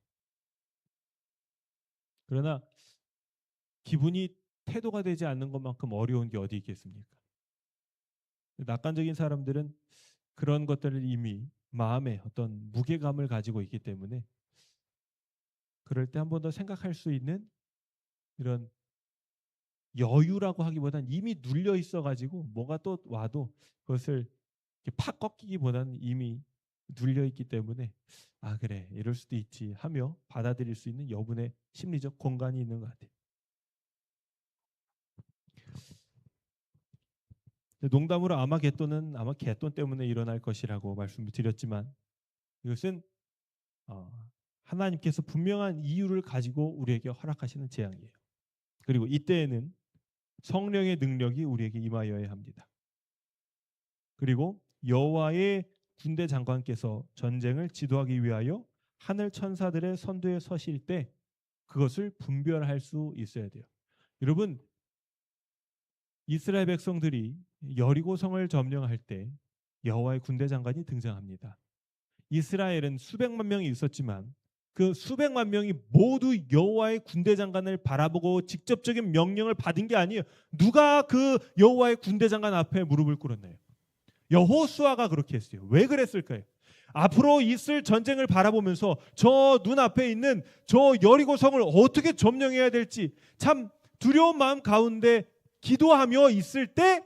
그러나 기분이 태도가 되지 않는 것만큼 어려운 게 어디 있겠습니까? 낙관적인 사람들은 그런 것들을 이미 마음에 어떤 무게감을 가지고 있기 때문에 그럴 때 한 번 더 생각할 수 있는 이런 여유라고 하기보다는 이미 눌려 있어가지고 뭐가 또 와도 그것을 팍 꺾이기보다는 이미 눌려 있기 때문에 아 그래 이럴 수도 있지 하며 받아들일 수 있는 여분의 심리적 공간이 있는 것 같아요. 농담으로 아마겟돈은 아마 갯돈 때문에 일어날 것이라고 말씀을 드렸지만 이것은 하나님께서 분명한 이유를 가지고 우리에게 허락하시는 재앙이에요. 그리고 이때에는 성령의 능력이 우리에게 임하여야 합니다. 그리고 여호와의 군대 장관께서 전쟁을 지도하기 위하여 하늘 천사들의 선두에 서실 때 그것을 분별할 수 있어야 돼요. 여러분 이스라엘 백성들이 여리고성을 점령할 때 여호와의 군대 장관이 등장합니다. 이스라엘은 수백만 명이 있었지만 그 수백만 명이 모두 여호와의 군대 장관을 바라보고 직접적인 명령을 받은 게 아니에요. 누가 그 여호와의 군대 장관 앞에 무릎을 꿇었나요? 여호수아가 그렇게 했어요. 왜 그랬을까요? 앞으로 있을 전쟁을 바라보면서 저 눈앞에 있는 저 여리고성을 어떻게 점령해야 될지 참 두려운 마음 가운데 기도하며 있을 때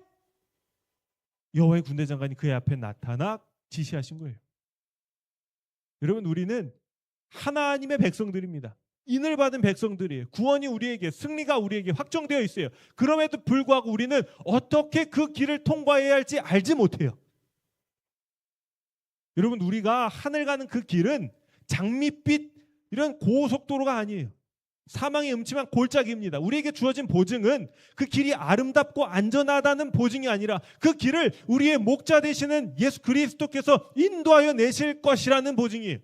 여호와의 군대 장관이 그의 앞에 나타나 지시하신 거예요. 여러분 우리는 하나님의 백성들입니다. 인을 받은 백성들이에요. 구원이 우리에게 승리가 우리에게 확정되어 있어요. 그럼에도 불구하고 우리는 어떻게 그 길을 통과해야 할지 알지 못해요. 여러분 우리가 하늘 가는 그 길은 장밋빛 이런 고속도로가 아니에요. 사망의 음침한 골짜기입니다. 우리에게 주어진 보증은 그 길이 아름답고 안전하다는 보증이 아니라 그 길을 우리의 목자 되시는 예수 그리스도께서 인도하여 내실 것이라는 보증이에요.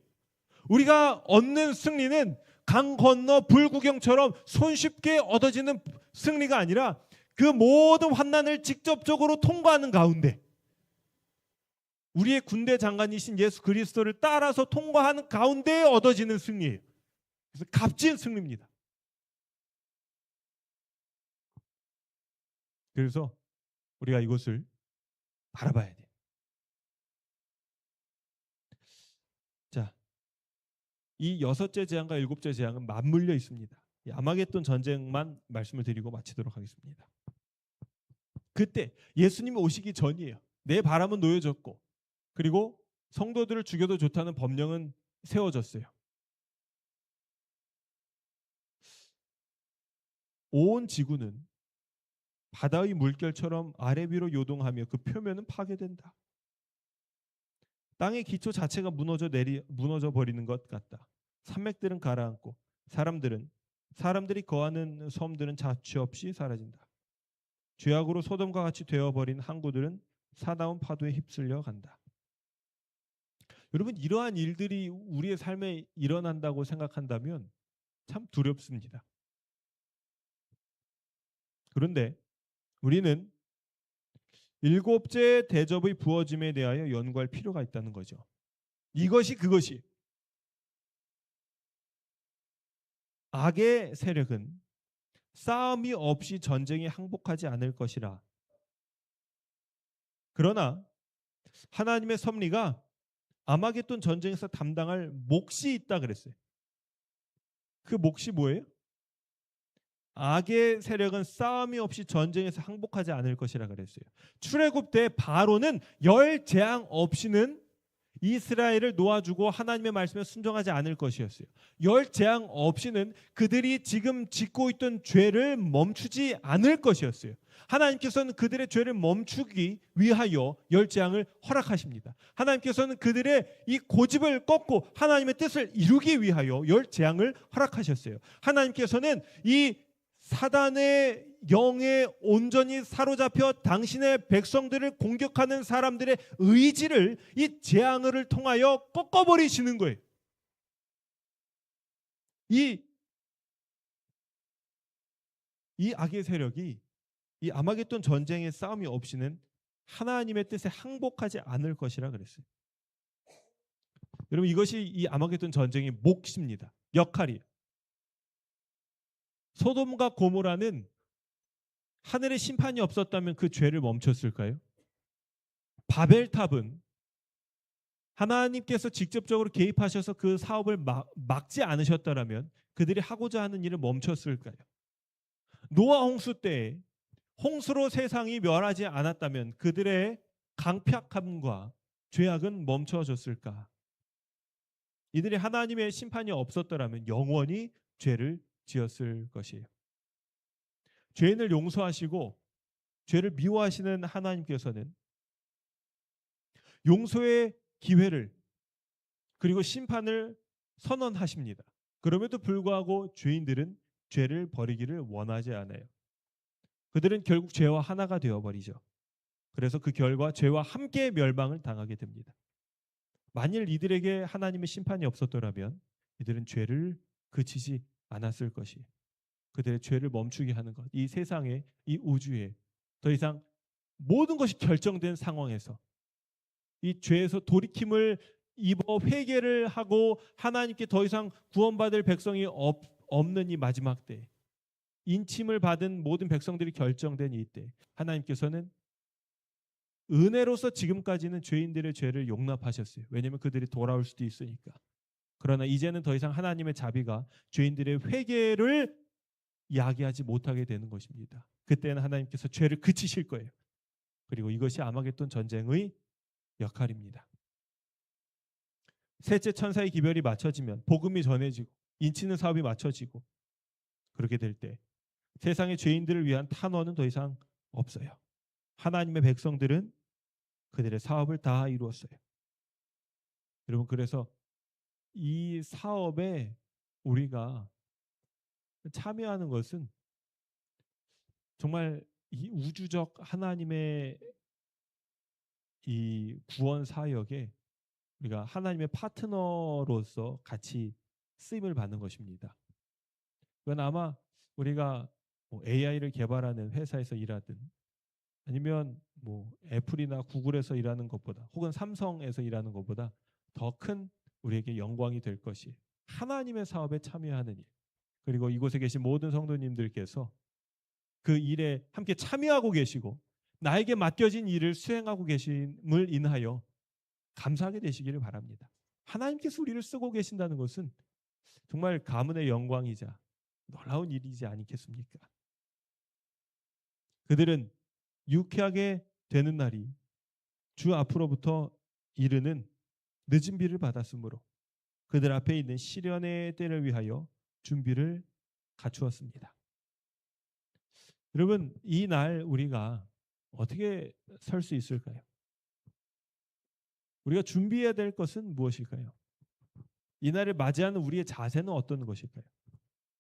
우리가 얻는 승리는 강 건너 불구경처럼 손쉽게 얻어지는 승리가 아니라 그 모든 환난을 직접적으로 통과하는 가운데 우리의 군대 장관이신 예수 그리스도를 따라서 통과하는 가운데 얻어지는 승리예요. 그래서 값진 승리입니다. 그래서 우리가 이것을 바라봐야 돼요. 자, 이 여섯째 재앙과 일곱째 재앙은 맞물려 있습니다. 이 아마겟돈 전쟁만 말씀을 드리고 마치도록 하겠습니다. 그때 예수님이 오시기 전이에요. 내 바람은 놓여졌고 그리고 성도들을 죽여도 좋다는 법령은 세워졌어요. 온 지구는 바다의 물결처럼 아래 위로 요동하며 그 표면은 파괴된다. 땅의 기초 자체가 무너져 버리는 것 같다. 산맥들은 가라앉고 사람들이 거하는 섬들은 자취 없이 사라진다. 죄악으로 소돔과 같이 되어버린 항구들은 사나운 파도에 휩쓸려 간다. 여러분, 이러한 일들이 우리의 삶에 일어난다고 생각한다면 참 두렵습니다. 그런데 우리는 일곱째 대접의 부어짐에 대하여 연구할 필요가 있다는 거죠. 그것이 악의 세력은 싸움이 없이 전쟁에 항복하지 않을 것이라. 그러나 하나님의 섭리가 아마겟돈 전쟁에서 담당할 몫이 있다 그랬어요. 그 몫이 뭐예요? 악의 세력은 싸움이 없이 전쟁에서 항복하지 않을 것이라 그랬어요. 출애굽 때 바로는 열 재앙 없이는 이스라엘을 놓아주고 하나님의 말씀에 순종하지 않을 것이었어요. 열 재앙 없이는 그들이 지금 짓고 있던 죄를 멈추지 않을 것이었어요. 하나님께서는 그들의 죄를 멈추기 위하여 열 재앙을 허락하십니다. 하나님께서는 그들의 이 고집을 꺾고 하나님의 뜻을 이루기 위하여 열 재앙을 허락하셨어요. 하나님께서는 이 사단의 영에 온전히 사로잡혀 당신의 백성들을 공격하는 사람들의 의지를 이 재앙을 통하여 꺾어버리시는 거예요. 이 악의 세력이 이 아마겟돈 전쟁의 싸움이 없이는 하나님의 뜻에 항복하지 않을 것이라 그랬어요. 여러분, 이것이 이 아마겟돈 전쟁의 몫입니다. 역할이에요. 소돔과 고모라는 하늘의 심판이 없었다면 그 죄를 멈췄을까요? 바벨탑은 하나님께서 직접적으로 개입하셔서 그 사업을 막지 않으셨다면 그들이 하고자 하는 일을 멈췄을까요? 노아 홍수 때 홍수로 세상이 멸하지 않았다면 그들의 강팍함과 죄악은 멈춰졌을까? 이들이 하나님의 심판이 없었더라면 영원히 죄를 지었을 것이에요. 죄인을 용서하시고 죄를 미워하시는 하나님께서는 용서의 기회를 그리고 심판을 선언하십니다. 그럼에도 불구하고 죄인들은 죄를 버리기를 원하지 않아요. 그들은 결국 죄와 하나가 되어버리죠. 그래서 그 결과 죄와 함께 멸망을 당하게 됩니다. 만일 이들에게 하나님의 심판이 없었더라면 이들은 죄를 그치지 않았을 것이에요. 그들의 죄를 멈추게 하는 것, 이 세상에, 이 우주에 더 이상 모든 것이 결정된 상황에서 이 죄에서 돌이킴을 입어 회개를 하고 하나님께 더 이상 구원받을 백성이 없는 이 마지막 때, 인침을 받은 모든 백성들이 결정된 이때 하나님께서는 은혜로서 지금까지는 죄인들의 죄를 용납하셨어요. 왜냐하면 그들이 돌아올 수도 있으니까. 그러나 이제는 더 이상 하나님의 자비가 죄인들의 회개를 야기하지 못하게 되는 것입니다. 그때는 하나님께서 죄를 그치실 거예요. 그리고 이것이 아마겟돈 전쟁의 역할입니다. 셋째 천사의 기별이 맞춰지면 복음이 전해지고 인치는 사업이 맞춰지고 그렇게 될 때 세상의 죄인들을 위한 탄원은 더 이상 없어요. 하나님의 백성들은 그들의 사업을 다 이루었어요. 여러분, 그래서 이 사업에 우리가 참여하는 것은 정말 이 우주적 하나님의 이 구원 사역에 우리가 하나님의 파트너로서 같이 쓰임을 받는 것입니다. 그건 아마 우리가 뭐 AI를 개발하는 회사에서 일하든 아니면 뭐 애플이나 구글에서 일하는 것보다 혹은 삼성에서 일하는 것보다 더 큰 우리에게 영광이 될 것이 하나님의 사업에 참여하는 일. 그리고 이곳에 계신 모든 성도님들께서 그 일에 함께 참여하고 계시고 나에게 맡겨진 일을 수행하고 계심을 인하여 감사하게 되시기를 바랍니다. 하나님께서 우리를 쓰고 계신다는 것은 정말 가문의 영광이자 놀라운 일이지 아니겠습니까? 그들은 유쾌하게 되는 날이 주 앞으로부터 이르는 늦은 비를 받았으므로 그들 앞에 있는 시련의 때를 위하여 준비를 갖추었습니다. 여러분, 이 날 우리가 어떻게 설 수 있을까요? 우리가 준비해야 될 것은 무엇일까요? 이 날을 맞이하는 우리의 자세는 어떤 것일까요?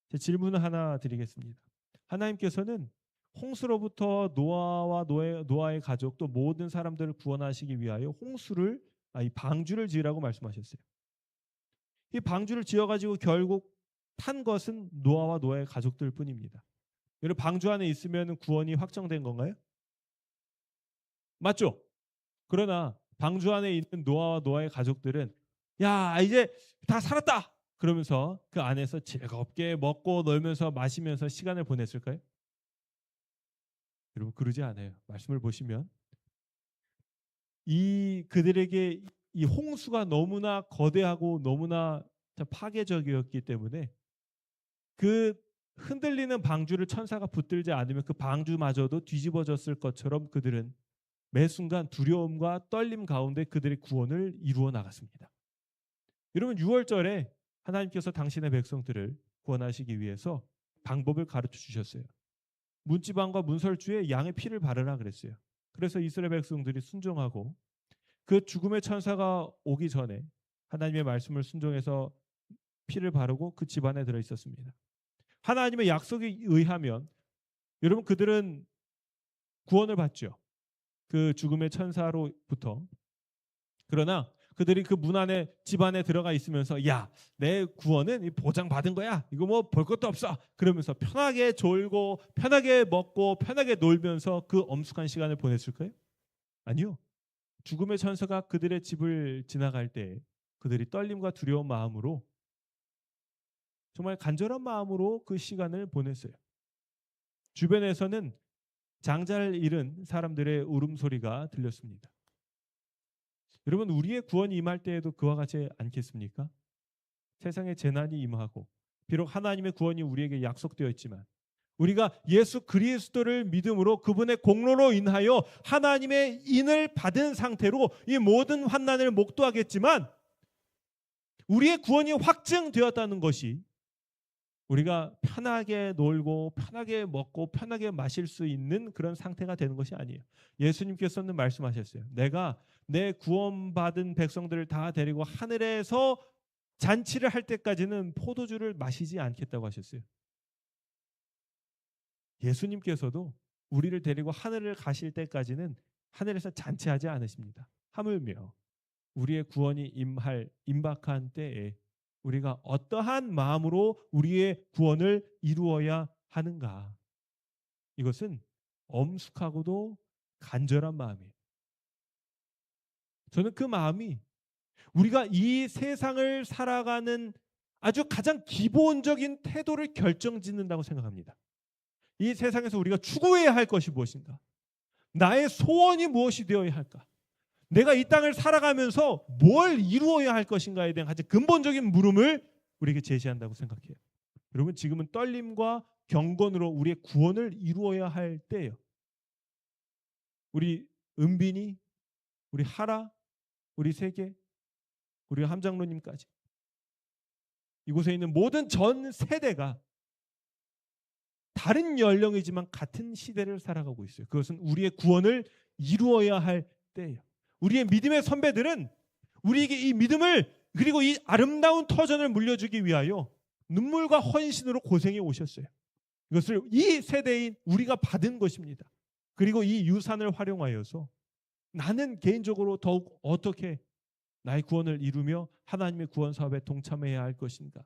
제 질문을 하나 드리겠습니다. 하나님께서는 홍수로부터 노아와 노아의 가족 또 모든 사람들을 구원하시기 위하여 이 방주를 지으라고 말씀하셨어요. 이 방주를 지어가지고 결국 탄 것은 노아와 노아의 가족들 뿐입니다. 여러분, 방주 안에 있으면 구원이 확정된 건가요? 맞죠? 그러나 방주 안에 있는 노아와 노아의 가족들은 야, 이제 다 살았다 그러면서 그 안에서 즐겁게 먹고 놀면서 마시면서 시간을 보냈을까요? 여러분, 그러지 않아요. 말씀을 보시면 그들에게 이 홍수가 너무나 거대하고 너무나 파괴적이었기 때문에 그 흔들리는 방주를 천사가 붙들지 않으면 그 방주마저도 뒤집어졌을 것처럼 그들은 매 순간 두려움과 떨림 가운데 그들의 구원을 이루어 나갔습니다. 여러분, 6월절에 하나님께서 당신의 백성들을 구원하시기 위해서 방법을 가르쳐 주셨어요. 문지방과 문설주에 양의 피를 바르라 그랬어요. 그래서 이스라엘 백성들이 순종하고 그 죽음의 천사가 오기 전에 하나님의 말씀을 순종해서 피를 바르고 그 집안에 들어 있었습니다. 하나님의 약속에 의하면 여러분, 그들은 구원을 받죠. 그 죽음의 천사로부터. 그러나 그들이 그 문 안에 집 안에 들어가 있으면서 야, 내 구원은 보장받은 거야. 이거 뭐 볼 것도 없어. 그러면서 편하게 졸고 편하게 먹고 편하게 놀면서 그 엄숙한 시간을 보냈을까요? 아니요. 죽음의 천사가 그들의 집을 지나갈 때 그들이 떨림과 두려운 마음으로 정말 간절한 마음으로 그 시간을 보냈어요. 주변에서는 장자를 잃은 사람들의 울음소리가 들렸습니다. 여러분, 우리의 구원이 임할 때에도 그와 같지 않겠습니까? 세상에 재난이 임하고 비록 하나님의 구원이 우리에게 약속되어 있지만 우리가 예수 그리스도를 믿음으로 그분의 공로로 인하여 하나님의 인을 받은 상태로 이 모든 환난을 목도하겠지만 우리의 구원이 확증되었다는 것이 우리가 편하게 놀고 편하게 먹고 편하게 마실 수 있는 그런 상태가 되는 것이 아니에요. 예수님께서는 말씀하셨어요. 내가 내 구원받은 백성들을 다 데리고 하늘에서 잔치를 할 때까지는 포도주를 마시지 않겠다고 하셨어요. 예수님께서도 우리를 데리고 하늘을 가실 때까지는 하늘에서 잔치하지 않으십니다. 하물며 우리의 구원이 임박한 때에 우리가 어떠한 마음으로 우리의 구원을 이루어야 하는가? 이것은 엄숙하고도 간절한 마음이에요. 저는 그 마음이 우리가 이 세상을 살아가는 아주 가장 기본적인 태도를 결정짓는다고 생각합니다. 이 세상에서 우리가 추구해야 할 것이 무엇인가? 나의 소원이 무엇이 되어야 할까? 내가 이 땅을 살아가면서 뭘 이루어야 할 것인가에 대한 가장 근본적인 물음을 우리에게 제시한다고 생각해요. 여러분, 지금은 떨림과 경건으로 우리의 구원을 이루어야 할 때예요. 우리 은빈이, 우리 하라, 우리 세계, 우리 함장로님까지 이곳에 있는 모든 전 세대가 다른 연령이지만 같은 시대를 살아가고 있어요. 그것은 우리의 구원을 이루어야 할 때예요. 우리의 믿음의 선배들은 우리에게 이 믿음을 그리고 이 아름다운 터전을 물려주기 위하여 눈물과 헌신으로 고생해 오셨어요. 이것을 이 세대인 우리가 받은 것입니다. 그리고 이 유산을 활용하여서 나는 개인적으로 더욱 어떻게 나의 구원을 이루며 하나님의 구원 사업에 동참해야 할 것인가.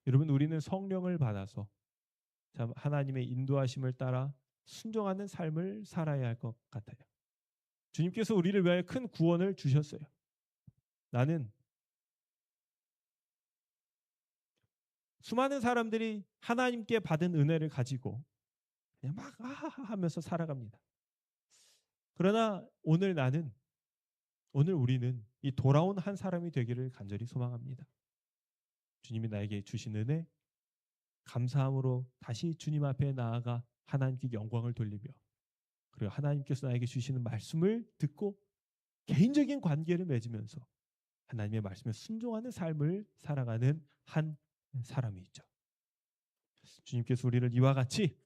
여러분, 우리는 성령을 받아서 참 하나님의 인도하심을 따라 순종하는 삶을 살아야 할 것 같아요. 주님께서 우리를 위하여 큰 구원을 주셨어요. 나는 수많은 사람들이 하나님께 받은 은혜를 가지고 그냥 막 아하하 하면서 살아갑니다. 그러나 오늘 우리는 이 돌아온 한 사람이 되기를 간절히 소망합니다. 주님이 나에게 주신 은혜, 감사함으로 다시 주님 앞에 나아가 하나님께 영광을 돌리며, 그리고 하나님께서 나에게 주시는 말씀을 듣고 개인적인 관계를 맺으면서 하나님의 말씀에 순종하는 삶을 살아가는 한 사람이 있죠. 주님께서 우리를 이와 같이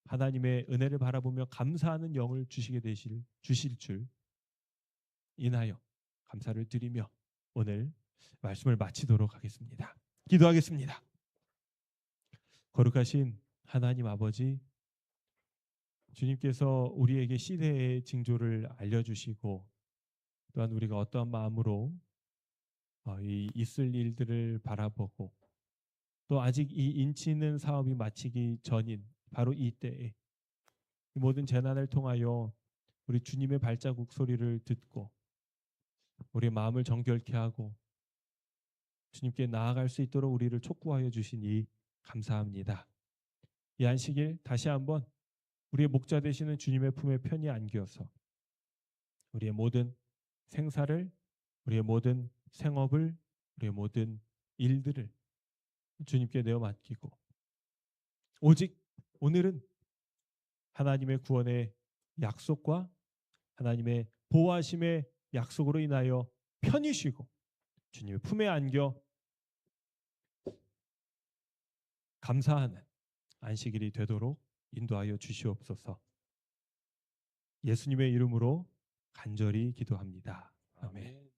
하나님의 은혜를 바라보며 감사하는 영을 주실 줄 인하여 감사를 드리며 오늘 말씀을 마치도록 하겠습니다. 기도하겠습니다. 거룩하신 하나님 아버지, 주님께서 우리에게 시대의 징조를 알려주시고 또한 우리가 어떠한 마음으로 이 있을 일들을 바라보고 또 아직 이 인치 있는 사업이 마치기 전인 바로 이 때에 이 모든 재난을 통하여 우리 주님의 발자국 소리를 듣고 우리의 마음을 정결케 하고 주님께 나아갈 수 있도록 우리를 촉구하여 주시니 감사합니다. 이 안식일 다시 한번 우리의 목자 되시는 주님의 품에 편히 안겨서 우리의 모든 생사를, 우리의 모든 생업을, 우리의 모든 일들을 주님께 내어 맡기고 오직 오늘은 하나님의 구원의 약속과 하나님의 보호하심의 약속으로 인하여 편히 쉬고 주님의 품에 안겨 감사하는 안식일이 되도록 인도하여 주시옵소서. 예수님의 이름으로 간절히 기도합니다. 아멘.